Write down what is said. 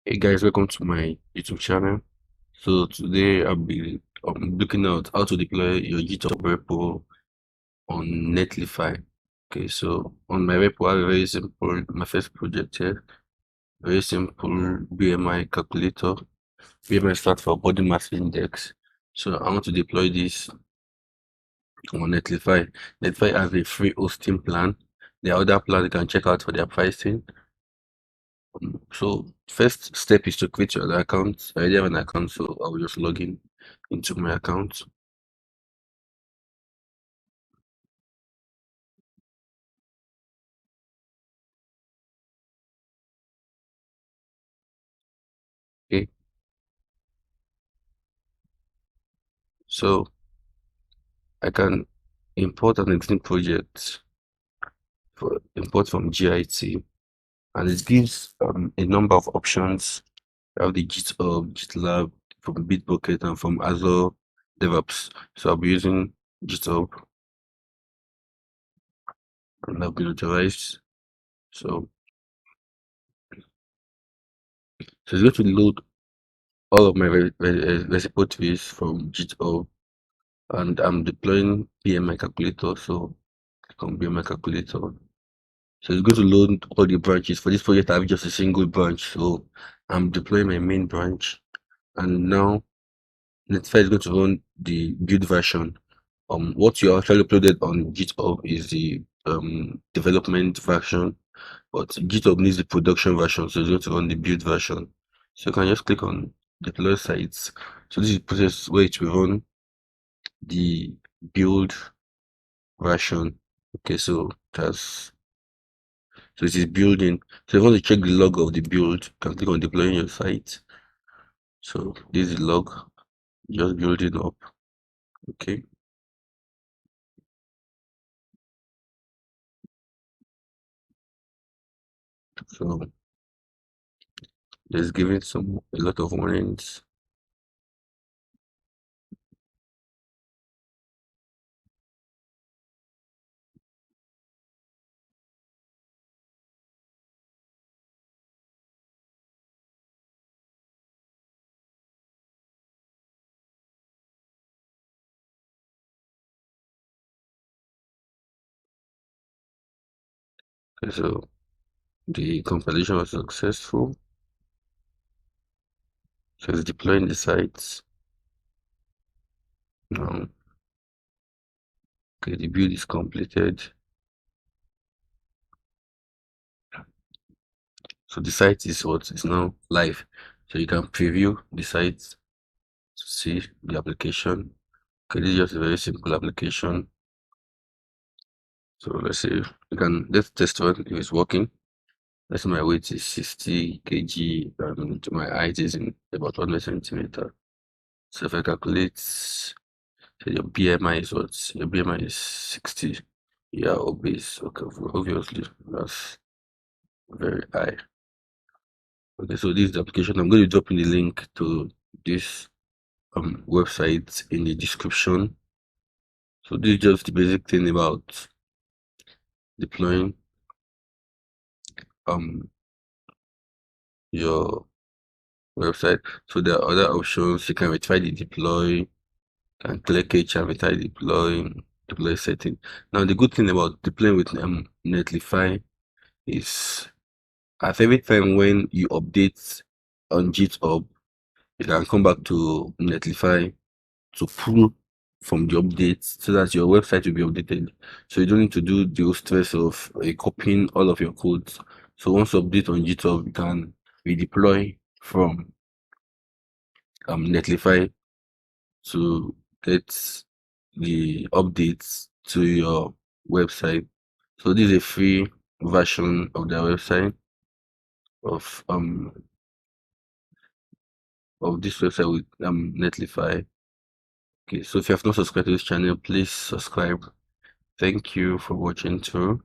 Hey guys, welcome to my YouTube channel. So today I'll be looking at how to deploy your GitHub repo on Netlify. Okay, so on my repo, I have a very simple, my first project here, very simple BMI calculator. BMI stands for Body Mass Index. So I want to deploy this on Netlify. Netlify has a free hosting plan. The other plan you can check out for their pricing. So first step is to create your account. I already have an account, so I will just log in into my account. Okay, so I can import an existing project for import from GIT, and it gives a number of options. I have the GitHub, GitLab from Bitbucket and from Azure DevOps. So I'll be using GitHub and I'll be authorized. So it's going to load all of my repositories from GitHub, and I'm deploying PMI calculator. So click on PMI calculator. So it's going to load all the branches. For this project, I have just a single branch. So I'm deploying my main branch. And now Netlify is going to run the build version. What you actually uploaded on GitHub is the development version, but GitHub needs the production version, so it's going to run the build version. So you can just click on deploy sites. So this is the process where it will run the build version. Okay, so it is building. So if you want to check the log of the build, you can click on deploying your site. So this is the log, just building up. Okay, so there's giving a lot of warnings. Okay, so the compilation was successful. So it's deploying the sites now. Okay, the build is completed. So the site is what is now live. So you can preview the site to see the application. Okay, this is just a very simple application. So let's test one if it's working. Let's say my weight is 60 kg and my height is in about 1 centimeter. So if I calculate, say your BMI is what? Your BMI is 60. Yeah, obese. Okay, obviously that's very high. Okay, so this is the application. I'm going to drop in the link to this website in the description. So this is just the basic thing about deploying um your website. So there are other options. You can retry the deploy, can click it and retry deploy setting. Now the good thing about deploying with Netlify is at every time when you update on GitHub, you can come back to Netlify to pull from the updates so that your website will be updated. So you don't need to do the whole stress of copying all of your codes. So once you update on GitHub, you can redeploy from Netlify to get the updates to your website. So this is a free version of their website of this website with Netlify. Okay, so if you have not subscribed to this channel, please subscribe. Thank you for watching through.